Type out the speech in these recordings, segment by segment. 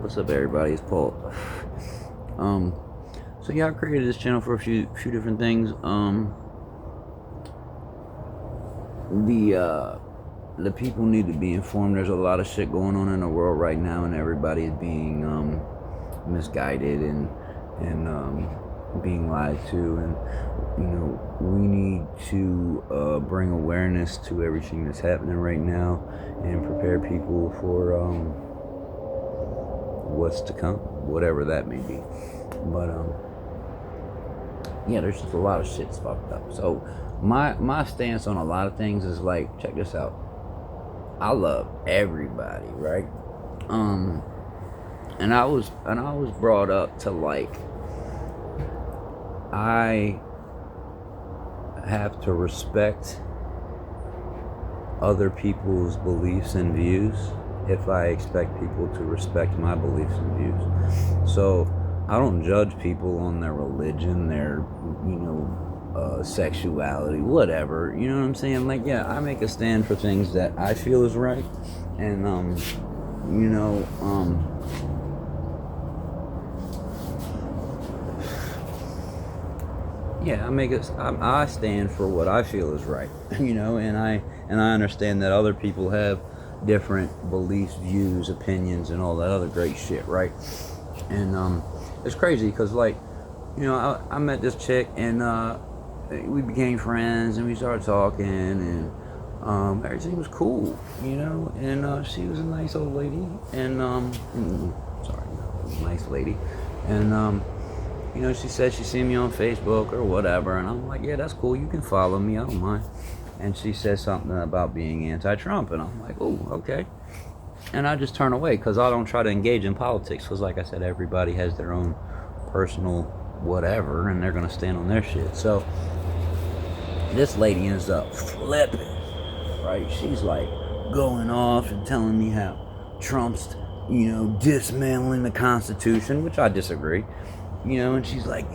What's up, everybody? It's Paul. So yeah, I created this channel for a few different things. The people need to be informed. There's a lot of shit going on in the world right now, and everybody is being misguided and being lied to, and we need to bring awareness to everything that's happening right now and prepare people for what's to come, whatever that may be. But yeah, there's just a lot of shit's fucked up. So my stance on a lot of things is like, check this out. I love everybody, right? And I was brought up to like, I have to respect other people's beliefs and views if I expect people to respect my beliefs and views. So I don't judge people on their religion, their sexuality, whatever. You know what I'm saying? Like, yeah, I make a stand for things that I feel is right, and yeah, I stand for what I feel is right, and I understand that other people have different beliefs, views, opinions, and all that other great shit, right? And it's crazy because, like, I met this chick, and we became friends, and we started talking, and everything was cool, and she was a nice old lady, and nice lady, and she said she seen me on Facebook or whatever, and I'm like, yeah, that's cool, you can follow me, I don't mind. And she said something about being anti-Trump, and I'm like, oh, okay. And I just turn away, because I don't try to engage in politics, because like I said, everybody has their own personal whatever, and they're going to stand on their shit. So this lady ends up flipping, right? She's like going off and telling me how Trump's, dismantling the Constitution, which I disagree. And she's like,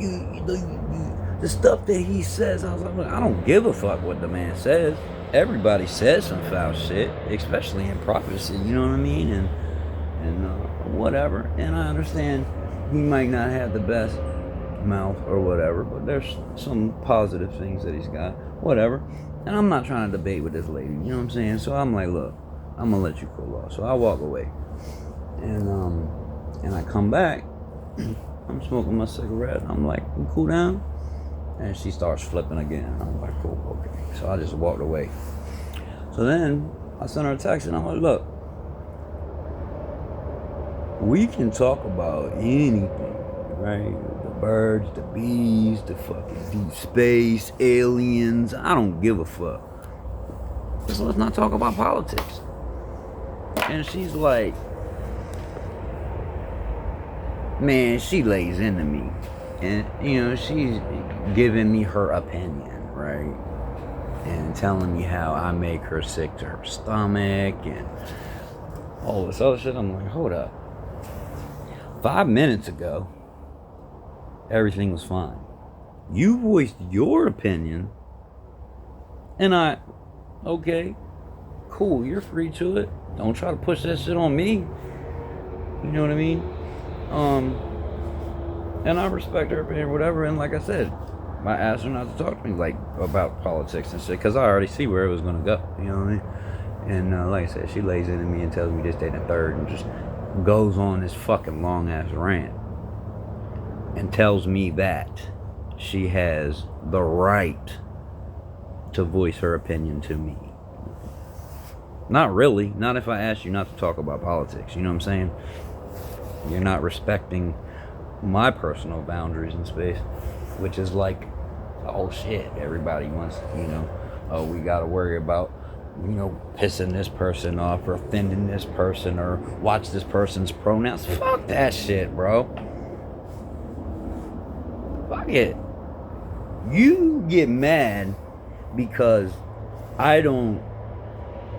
the stuff that he says. I was like, I don't give a fuck what the man says. Everybody says some foul shit, especially in prophecy, you know what I mean? And whatever. And I understand he might not have the best mouth or whatever, but there's some positive things that he's got, whatever. And I'm not trying to debate with this lady, you know what I'm saying? So I'm like, look, I'm gonna let you cool off. So I walk away, and I come back. I'm smoking my cigarette. I'm like, you cool down? And she starts flipping again. I'm like, cool, okay. So I just walked away. So then I sent her a text, and I'm like, look, we can talk about anything, right? The birds, the bees, the fucking deep space, aliens. I don't give a fuck. So let's not talk about politics. And she's like, man, she lays into me, and she's giving me her opinion, right, and telling me how I make her sick to her stomach and all this other shit. I'm like, hold up, 5 minutes ago everything was fine. You voiced your opinion, and okay, cool, you're free to it. Don't try to push that shit on me, you know what I mean? And I respect her opinion, whatever. And like I said, I asked her not to talk to me like about politics and shit, because I already see where it was gonna go. You know what I mean? And like I said, she lays into me and tells me this, that, and the third, and just goes on this fucking long ass rant and tells me that she has the right to voice her opinion to me. Not really. Not if I ask you not to talk about politics. You know what I'm saying? You're not respecting my personal boundaries in space, which is like, oh shit, everybody wants, oh, we gotta worry about, pissing this person off or offending this person or watch this person's pronouns. Fuck that shit, bro. Fuck it. You get mad because I don't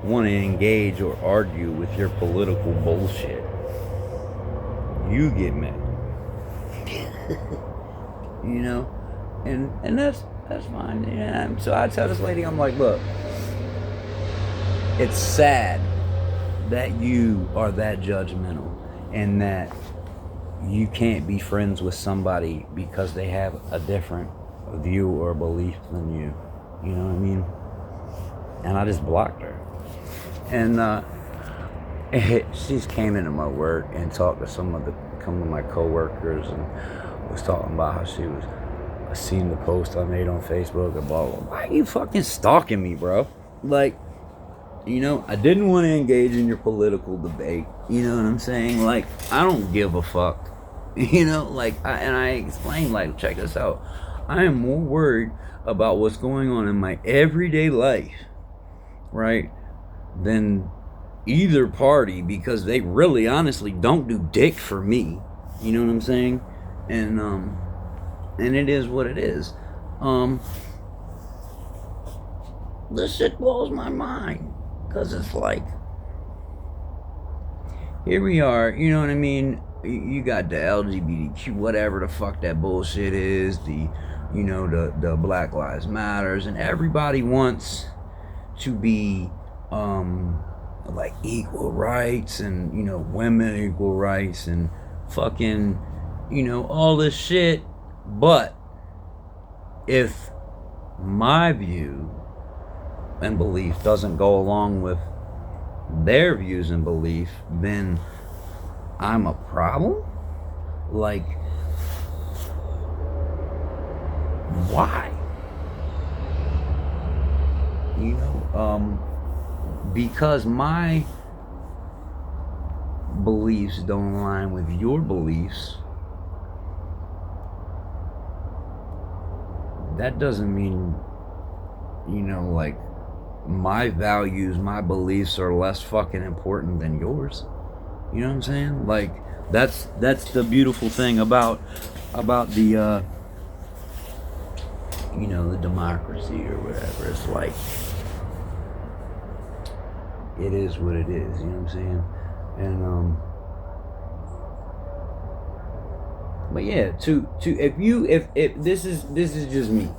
want to engage or argue with your political bullshit. You get mad. And that's fine. Yeah. So I tell this lady, I'm like, look, it's sad that you are that judgmental. and that you can't be friends with somebody because they have a different view or belief than you. You know what I mean? And I just blocked her. And she came into my work and talked to some of my coworkers and was talking about how she was seen the post I made on Facebook and blah, blah, blah. Why are you fucking stalking me, bro? Like, I didn't want to engage in your political debate. You know what I'm saying? Like, I don't give a fuck. I explained, like, check this out. I am more worried about what's going on in my everyday life, right, than either party, because they really honestly don't do dick for me. You know what I'm saying? And it is what it is. This shit blows my mind, because it's like, here we are, you know what I mean? You got the LGBTQ, whatever the fuck that bullshit is, the Black Lives Matters, and everybody wants to be like equal rights, and women equal rights, and fucking all this shit. But if my view and belief doesn't go along with their views and belief, then I'm a problem? Like, why? Because my beliefs don't align with your beliefs, that doesn't mean, like, my values, my beliefs are less fucking important than yours. You know what I'm saying? Like, that's the beautiful thing about the the democracy or whatever. It's like, it is what it is. You know what I'm saying? And but yeah, if this is just me.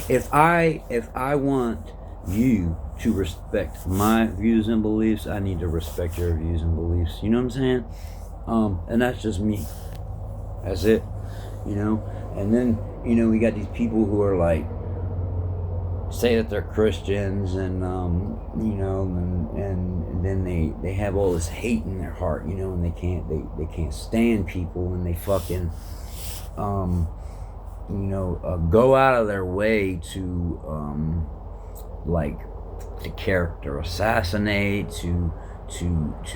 If I want you to respect my views and beliefs, I need to respect your views and beliefs. You know what I'm saying? And that's just me. That's it. And then we got these people who are like, say that they're Christians, and and then they have all this hate in their heart, and they can't stand people, and they fucking go out of their way to like, to character assassinate, to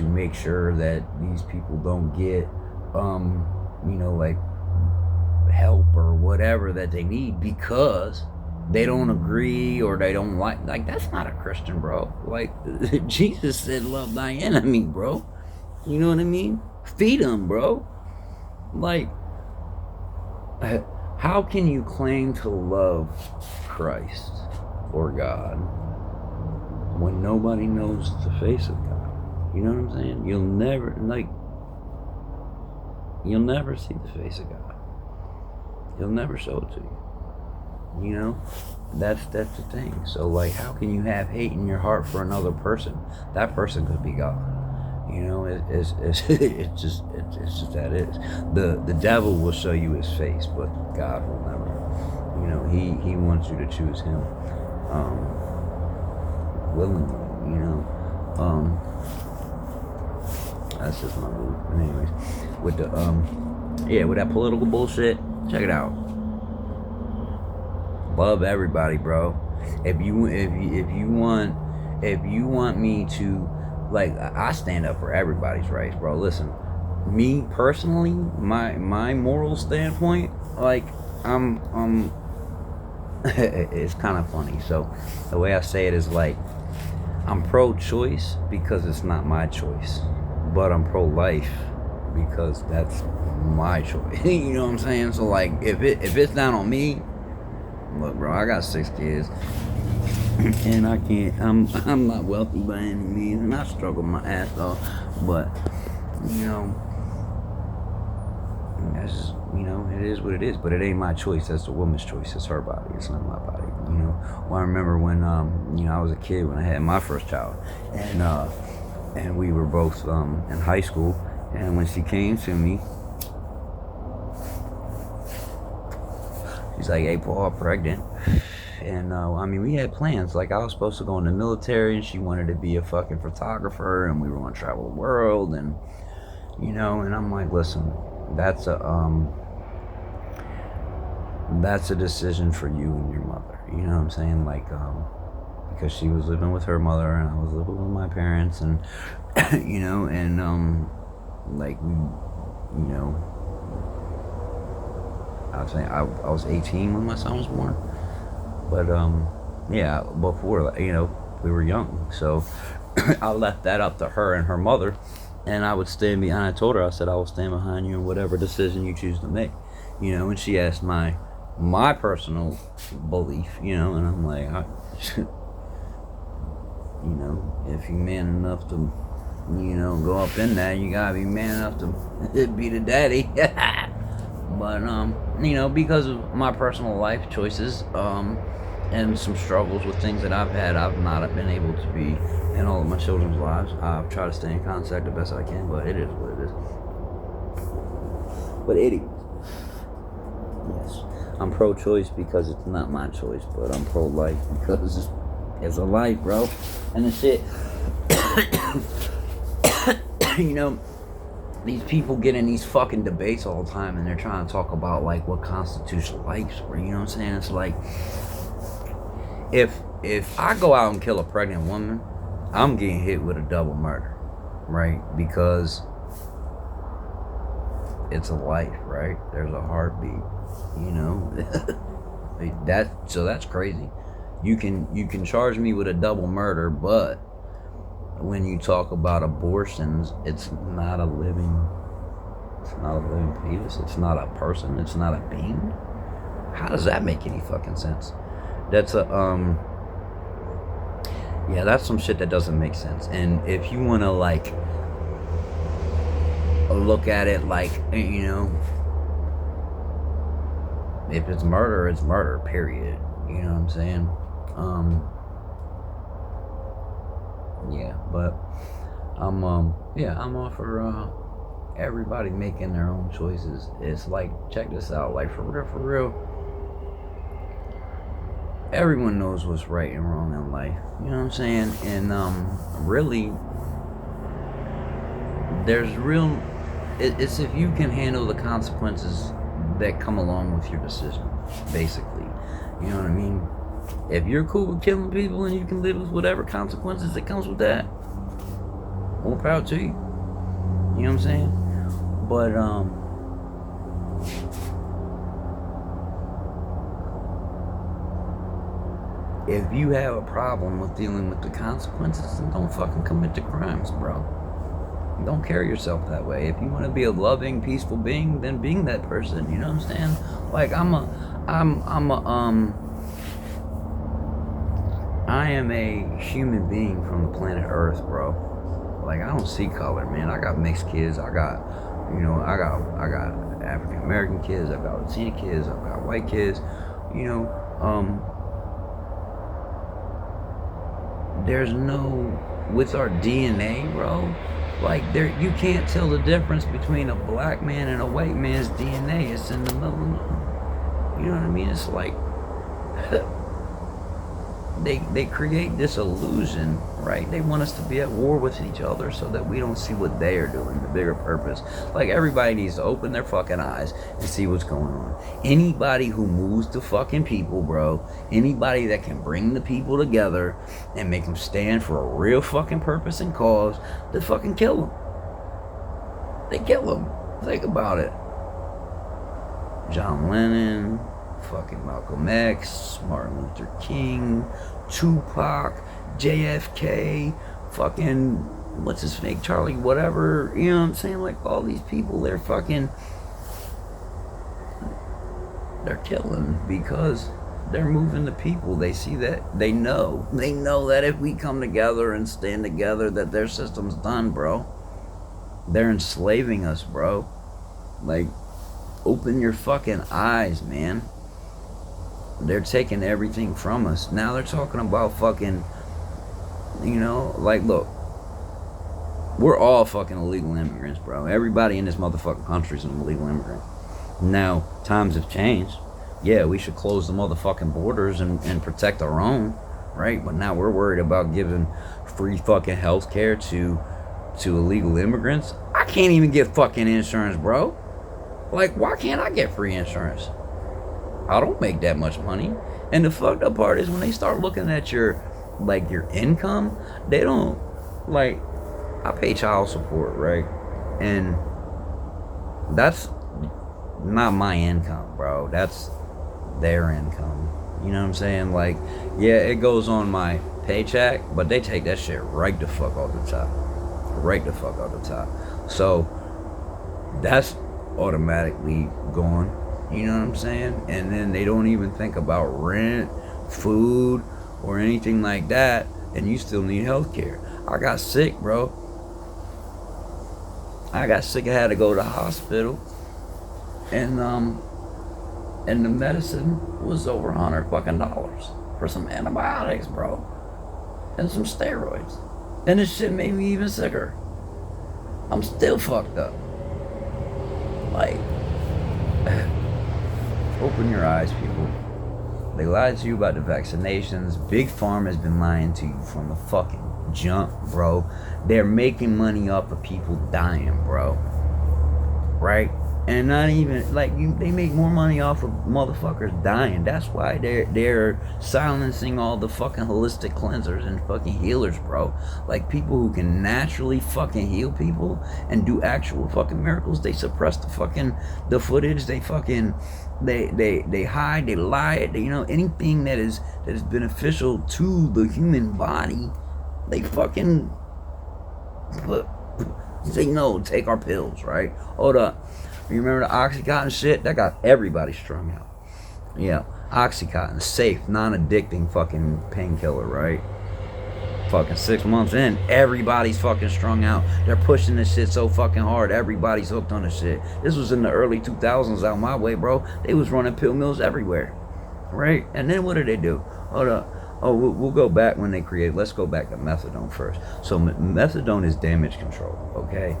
make sure that these people don't get like help or whatever that they need, because they don't agree or they don't like that's not a Christian, bro. Like, Jesus said, love thy enemy, bro. You know what I mean? Feed them, bro. Like, how can you claim to love Christ or God when nobody knows the face of God? You know what I'm saying? You'll never see the face of God. He'll never show it to you. That's the thing. So, like, how can you have hate in your heart for another person? That person could be God. It's just that it is. The devil will show you his face, but God will never. He wants you to choose him willingly. That's just my belief. But anyways, with the with that political bullshit, check it out. Love everybody, bro. If you want me to, like, I stand up for everybody's rights, bro. Listen, me personally, my moral standpoint, like, I'm it's kind of funny. So the way I say it is, like, I'm pro-choice because it's not my choice, but I'm pro-life because that's my choice. You know what I'm saying? So, like, if it's down on me, look, bro, I got 6 kids, and I can't. I'm not wealthy by any means, and I struggle my ass off. But that's just, it is what it is. But it ain't my choice. That's the woman's choice. It's her body. It's not my body. Well, I remember when I was a kid when I had my first child, and we were both in high school, And when she came to me, she's like, hey, Paul, I'm pregnant. And, I mean, we had plans. Like, I was supposed to go in the military, and she wanted to be a fucking photographer, and we were going to travel the world, and, you know, and I'm like, listen, that's a decision for you and your mother. You know what I'm saying? Like, because she was living with her mother, and I was living with my parents, and, you know, and, like, we, you know, I was saying I was 18 when my son was born. But, yeah, before, you know, we were young. So I left that up to her and her mother. And I would stand behind, I told her, I said, I will stand behind you in whatever decision you choose to make. You know, and she asked my personal belief, you know, and I'm like, you know, if you're man enough to, you know, go up in that, you gotta be man enough to be the daddy. But, you know, because of my personal life choices, and some struggles with things that I've had, I've not been able to be in all of my children's lives. I've tried to stay in contact the best I can, but it is what it is. But Eddie, yes, I'm pro-choice because it's not my choice, but I'm pro-life because it's a life, bro. And the shit, you know, these people get in these fucking debates all the time, and they're trying to talk about, like, what constitutes life, you know what I'm saying? It's like, if I go out and kill a pregnant woman, I'm getting hit with a double murder, right? Because it's a life, right? There's a heartbeat, you know. So that's crazy. You can charge me with a double murder, but when you talk about abortions, it's not a living fetus. It's not a person. It's not a being. How does that make any fucking sense? That's yeah, that's some shit that doesn't make sense. And if you want to, like, look at it like, you know, if it's murder, it's murder, period. You know what I'm saying? Yeah, but I'm all for everybody making their own choices. It's like, check this out, like, for real, everyone knows what's right and wrong in life. You know what I'm saying? And really, there's real. It's if you can handle the consequences that come along with your decision, basically. You know what I mean? If you're cool with killing people and you can live with whatever consequences that comes with that, more power to you. You know what I'm saying? But if you have a problem with dealing with the consequences, then don't fucking commit the crimes, bro. Don't carry yourself that way. If you want to be a loving, peaceful being, then being that person. You know what I'm saying? Like, I am a human being from the planet Earth, bro. Like, I don't see color, man. I got mixed kids. I got African American kids. I got Latina kids. I got white kids. You know, there's no, with our DNA, bro. Like, you can't tell the difference between a black man and a white man's DNA. It's in the middle. You know what I mean? It's like they create this illusion, right? They want us to be at war with each other so that we don't see what they are doing, the bigger purpose. Like, everybody needs to open their fucking eyes and see what's going on. Anybody who moves the fucking people, bro, anybody that can bring the people together and make them stand for a real fucking purpose and cause, they fucking kill them. They kill them. Think about it. John Lennon, fucking Malcolm X, Martin Luther King, Tupac, JFK, fucking, what's his name, Charlie, whatever, you know what I'm saying? Like, all these people, they're killing because they're moving the people. They see that, they know that if we come together and stand together, that their system's done, bro. They're enslaving us, bro. Like, open your fucking eyes, man. They're taking everything from us. Now they're talking about fucking, you know, like, look, We're all fucking illegal immigrants, bro. Everybody in this motherfucking country is an illegal immigrant. Now, times have changed. Yeah, we should close the motherfucking borders and protect our own, right? But now we're worried about giving free fucking health care to illegal immigrants. I can't even get fucking insurance, bro. Like, why can't I get free insurance? I don't make that much money. And the fucked up part is when they start looking at your income, they don't, like, I pay child support, right? And that's not my income, bro. That's their income. You know what I'm saying? Like, yeah, it goes on my paycheck, but they take that shit right the fuck off the top. Right the fuck off the top. So that's automatically gone. You know what I'm saying? And then they don't even think about rent, food, or anything like that, and you still need health care. I got sick, bro. I got sick. I had to go to the hospital, and the medicine was over $100 for some antibiotics, bro, and some steroids, and this shit made me even sicker. I'm still fucked up. Like, open your eyes, people. They lied to you about the vaccinations. Big Pharma has been lying to you from the fucking jump, bro. They're making money off of people dying, bro. Right? And not even, like, they make more money off of motherfuckers dying. That's why they're silencing all the fucking holistic cleansers and fucking healers, bro. Like, people who can naturally fucking heal people and do actual fucking miracles, they suppress the footage. They fucking, they hide, they lie, you know, anything that is beneficial to the human body, they fucking say, no, take our pills, right? Hold up. You remember the Oxycontin shit? That got everybody strung out. Yeah, Oxycontin, safe, non-addicting fucking painkiller, right? Fucking 6 months in, everybody's fucking strung out. They're pushing this shit so fucking hard. Everybody's hooked on this shit. This was in the early 2000s out my way, bro. They was running pill mills everywhere, right? And then what did they do? Hold up. Oh, we'll go back when they create. Let's go back to methadone first. So methadone is damage control, okay?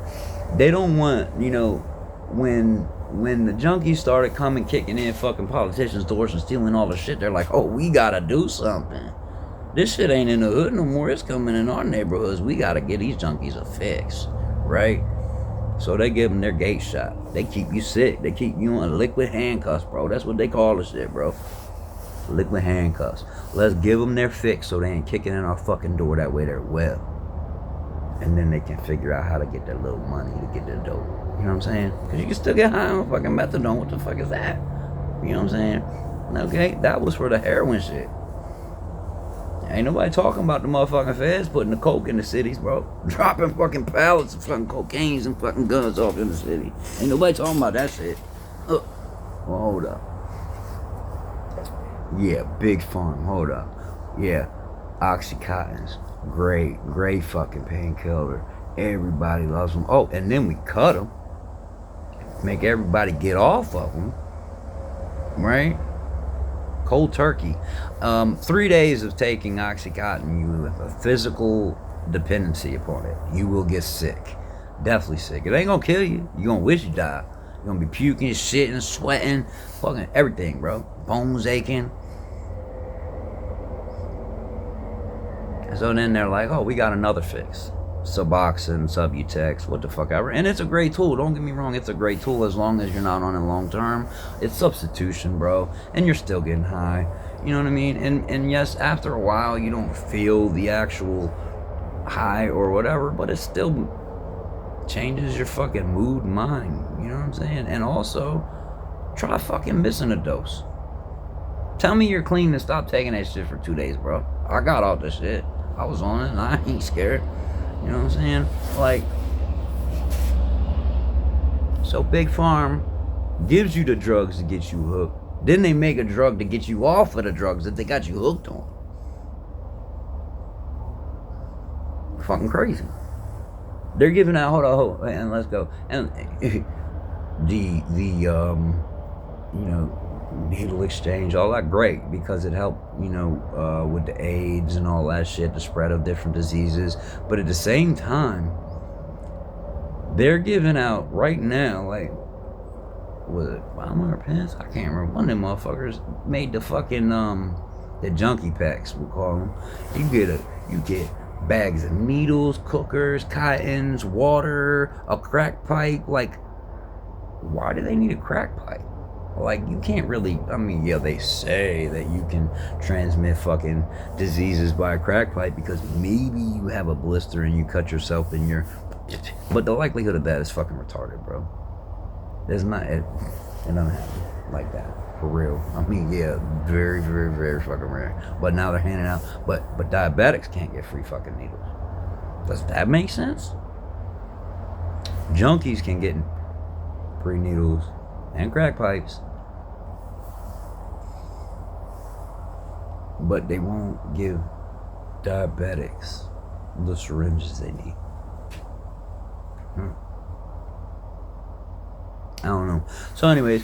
They don't want, you know, when the junkies started coming kicking in fucking politicians' doors and stealing all the shit, they're like, oh, we gotta do something. This shit ain't in the hood no more. It's coming in our neighborhoods. We gotta get these junkies a fix, right? So they give them their gate shot. They keep you sick. They keep you on liquid handcuffs, bro. That's what they call the shit, bro. Liquid handcuffs. Let's give them their fix so they ain't kicking in our fucking door. That way they're well. And then they can figure out how to get that little money to get the dope. You know what I'm saying? Because you can still get high on fucking methadone. What the fuck is that? You know what I'm saying? Okay, that was for the heroin shit. Ain't nobody talking about the motherfucking feds putting the coke in the cities, bro. Dropping fucking pallets of fucking cocaines and fucking guns off in the city. Ain't nobody talking about that shit. Well, hold up. Yeah, Big Pharma. Hold up. Yeah, Oxycontins. Great fucking painkiller. Everybody loves them. Oh, and then we cut them. Make everybody get off of them. Right? Cold turkey. 3 days of taking Oxycontin, you have a physical dependency upon it. You will get sick. Definitely sick. It ain't gonna kill you. You're gonna wish you died. You're gonna be puking, shitting, sweating, fucking everything, bro. Bones aching. So then they're like, oh, we got another fix. Suboxone, Subutex, what the fuck ever. And it's a great tool. Don't get me wrong. It's a great tool as long as you're not on it long term. It's substitution, bro. And you're still getting high. You know what I mean? And yes, after a while, you don't feel the actual high or whatever, but it still changes your fucking mood and mind. You know what I'm saying? And also, try fucking missing a dose. Tell me you're clean and stop taking that shit for 2 days, bro. I got all this shit. I was on it and I ain't scared. You know what I'm saying? Like, so Big Pharma gives you the drugs to get you hooked. Then they make a drug to get you off of the drugs that they got you hooked on. Fucking crazy. They're giving out, hold on, and let's go. And you know, needle exchange, all that, great, because it helped, you know, with the AIDS and all that shit, the spread of different diseases. But at the same time, They're giving out right now, like, was it Walmart or Pence? I can't remember. One of them motherfuckers made the fucking the junkie packs, we'll call them. You get bags of needles, cookers, cottons, water, a crack pipe. Like, why do they need a crack pipe? Like, you can't really, I mean, yeah, they say that you can transmit fucking diseases by a crack pipe because maybe you have a blister and you cut yourself in your, but the likelihood of that is fucking retarded, bro. There's not, it doesn't happen like that, for real. I mean, yeah, very, very, very fucking rare. But now they're handing out, but diabetics can't get free fucking needles. Does that make sense? Junkies can get free needles and crack pipes, but they won't give diabetics the syringes they need. I don't know. So anyways,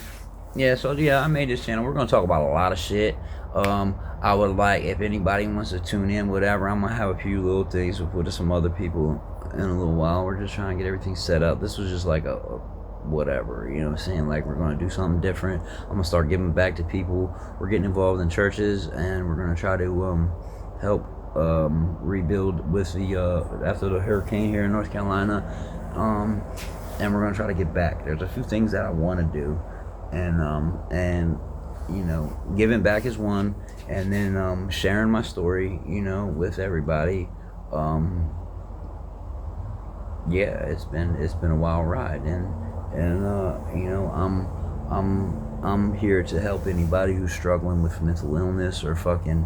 yeah, I made this channel. We're gonna talk about a lot of shit. I would like, if anybody wants to tune in, whatever, I'm gonna have a few little things with some other people in a little while. We're just trying to get everything set up. This was just like a whatever, you know what I'm saying? Like, we're gonna do something different. I'm gonna start giving back to people. We're getting involved in churches, and we're gonna try to help rebuild with the after the hurricane here in North Carolina. And we're gonna try to get back. There's a few things that I want to do, and you know, giving back is one, and then sharing my story, you know, with everybody. Yeah, it's been a wild ride, and you know, I'm here to help anybody who's struggling with mental illness or fucking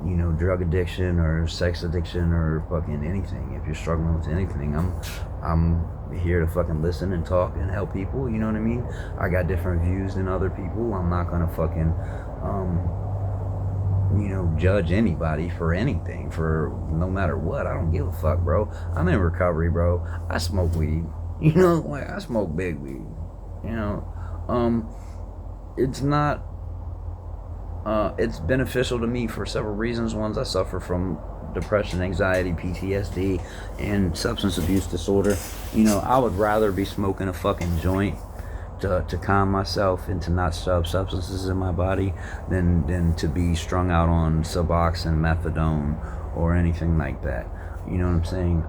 you know, drug addiction or sex addiction or fucking anything. If you're struggling with anything, I'm here to fucking listen and talk and help people, you know what I mean? I got different views than other people. I'm not gonna fucking you know, judge anybody for anything, for no matter what. I don't give a fuck, bro. I'm in recovery, bro. I smoke weed, you know, like, I smoke big weed, you know. It's not it's beneficial to me for several reasons. One, I suffer from depression, anxiety, PTSD, and substance abuse disorder. You know, I would rather be smoking a fucking joint to calm myself and to not shove substances in my body than to be strung out on Suboxone, methadone, or anything like that. You know what I'm saying?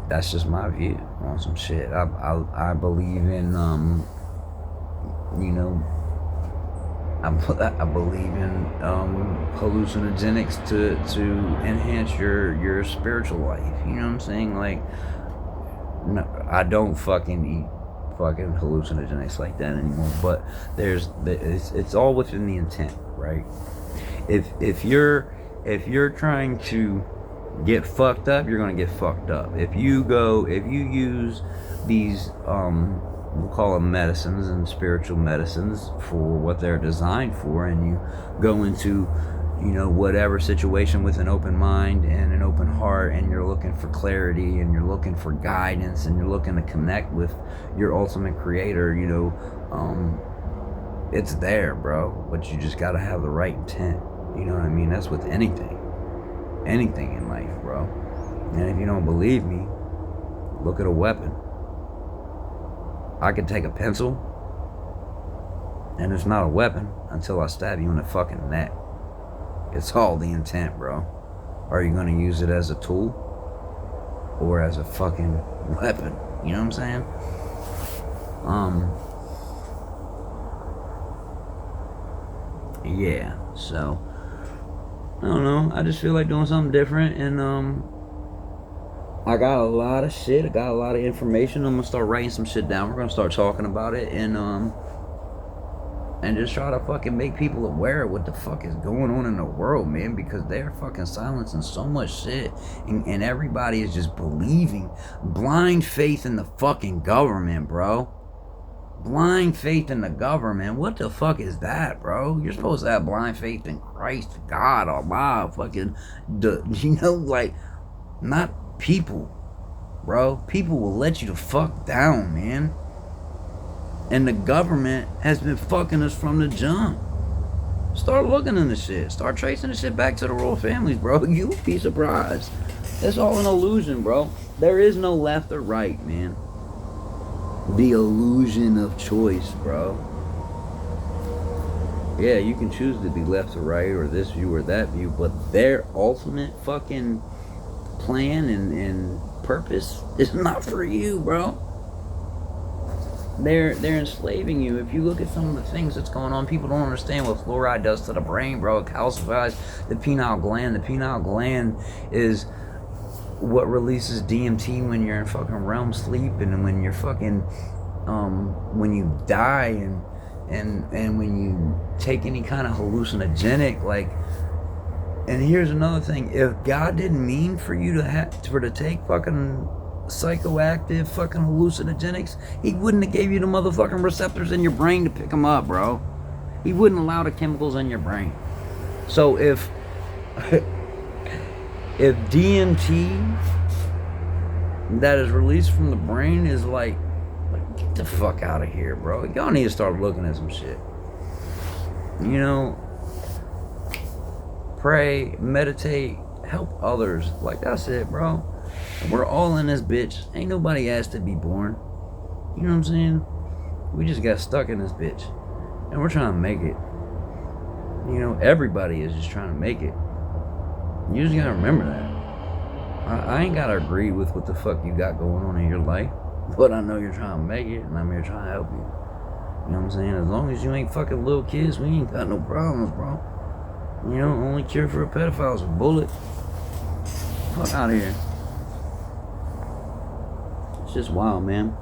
That's just my view on some shit. I believe in you know, I believe in hallucinogenics to enhance your spiritual life. You know what I'm saying? Like, no, I don't fucking eat fucking hallucinogenics like that anymore. But it's all within the intent, right? If you're trying to get fucked up, you're gonna get fucked up. If you use these we'll call them medicines and spiritual medicines for what they're designed for, and you go into, you know, whatever situation with an open mind and an open heart, and you're looking for clarity, and you're looking for guidance, and you're looking to connect with your ultimate creator, you know, it's there, bro. But you just gotta have the right intent. You know what I mean? That's with anything in life, bro. And if you don't believe me, look at a weapon. I could take a pencil, and it's not a weapon until I stab you in the fucking neck. It's all the intent, bro. Are you gonna use it as a tool or as a fucking weapon? You know what I'm saying? Yeah, so I don't know. I just feel like doing something different, and I got a lot of shit. I got a lot of information. I'm gonna start writing some shit down. We're gonna start talking about it, and just try to fucking make people aware of what the fuck is going on in the world, man. Because they're fucking silencing so much shit, and everybody is just believing blind faith in the fucking government, bro. Blind faith in the government. What the fuck is that, bro? You're supposed to have blind faith in Christ, God, Allah, fucking, you know, like, not people, bro. People will let you the fuck down, man. And the government has been fucking us from the jump. Start looking into shit. Start tracing the shit back to the royal families, bro. You'll be surprised. It's all an illusion, bro. There is no left or right, man. The illusion of choice, bro. Yeah, you can choose to be left or right, or this view or that view, but their ultimate fucking plan and purpose is not for you, bro. They're enslaving you. If you look at some of the things that's going on, people don't understand what fluoride does to the brain, bro. It calcifies the pineal gland. The pineal gland is what releases DMT when you're in fucking REM sleep, and when you're fucking when you die, and when you take any kind of hallucinogenic, like. And here's another thing: if God didn't mean for you to take fucking psychoactive fucking hallucinogenics, He wouldn't have gave you the motherfucking receptors in your brain to pick them up, bro. He wouldn't allow the chemicals in your brain. So if DMT that is released from the brain is like get the fuck out of here, bro. Y'all need to start looking at some shit. You know, pray, meditate, help others. Like, that's it, bro. We're all in this bitch. Ain't nobody asked to be born. You know what I'm saying? We just got stuck in this bitch, and we're trying to make it. You know, everybody is just trying to make it. You just gotta remember that. I ain't gotta agree with what the fuck you got going on in your life, but I know you're trying to make it, and I'm here trying to help you. You know what I'm saying? As long as you ain't fucking little kids, we ain't got no problems, bro. You know, only cure for a pedophile is a bullet. Fuck out of here. It's just wild, man.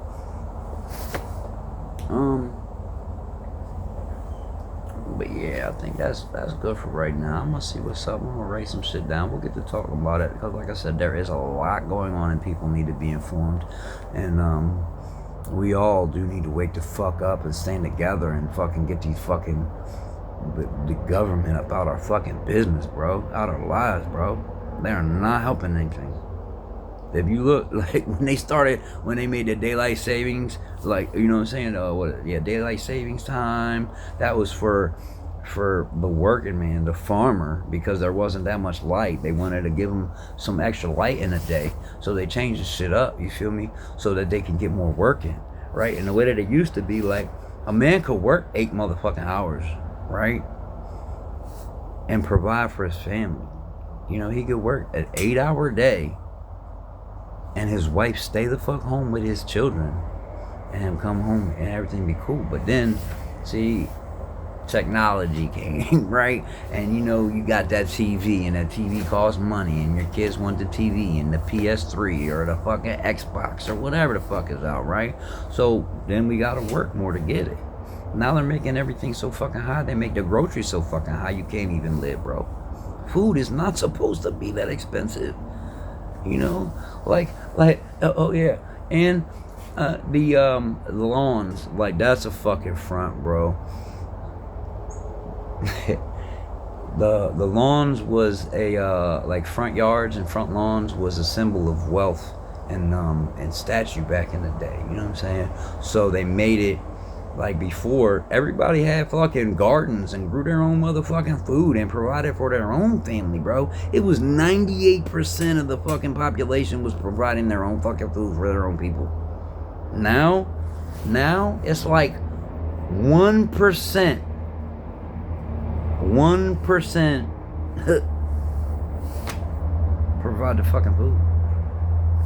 But yeah, I think that's good for right now. I'm gonna see what's up. I'm gonna write some shit down. We'll get to talking about it, because like I said, there is a lot going on and people need to be informed. And we all do need to wake the fuck up and stand together and fucking get these fucking the government about our fucking business, bro. Out our lives, bro. They are not helping anything. If you look, like, when they made the daylight savings, like, you know what I'm saying, daylight savings time, that was for the working man, the farmer, because there wasn't that much light. They wanted to give them some extra light in the day, so they changed the shit up, you feel me, so that they can get more work in, right? And the way that it used to be, like, a man could work 8 motherfucking hours, right, and provide for his family. You know, he could work an 8-hour day, and his wife stay the fuck home with his children, and him come home and everything be cool. But then, see, technology came, right? And you know, you got that TV, and that TV costs money, and your kids want the TV and the PS3 or the fucking Xbox or whatever the fuck is out, right? So then we gotta work more to get it. Now they're making everything so fucking high. They make the groceries so fucking high you can't even live, bro. Food is not supposed to be that expensive. You know, oh yeah, and the lawns, like, that's a fucking front, bro. the lawns was a like, front yards and front lawns was a symbol of wealth and statue back in the day. You know what I'm saying? So they made it. Like, before, everybody had fucking gardens and grew their own motherfucking food and provided for their own family, bro. It was 98% of the fucking population was providing their own fucking food for their own people. Now, it's like 1%. 1% provide the fucking food.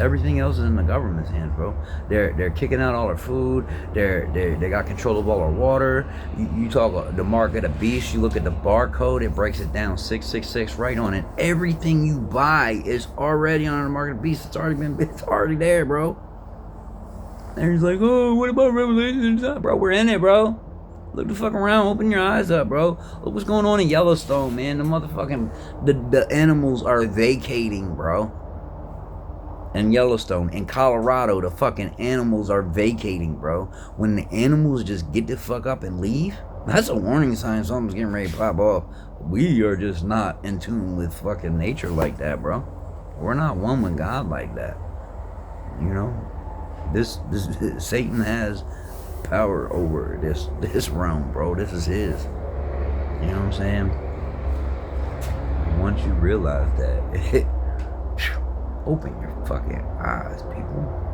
Everything else is in the government's hands, bro. They're kicking out all our food. They got control of all our water. You talk the mark of the beast. You look at the barcode. It breaks it down 666 right on it. Everything you buy is already on the mark of the beast. It's already there, bro. And he's like, oh, what about Revelations? Bro, we're in it, bro. Look the fuck around. Open your eyes up, bro. Look what's going on in Yellowstone, man. The motherfucking the animals are vacating, bro. In Yellowstone, in Colorado, the fucking animals are vacating, bro. When the animals just get the fuck up and leave, that's a warning sign something's getting ready to pop off. We are just not in tune with fucking nature like that, bro. We're not one with God like that. You know, this Satan has power over this realm, bro. This is his. You know what I'm saying? Once you realize that, Open your fucking eyes, people.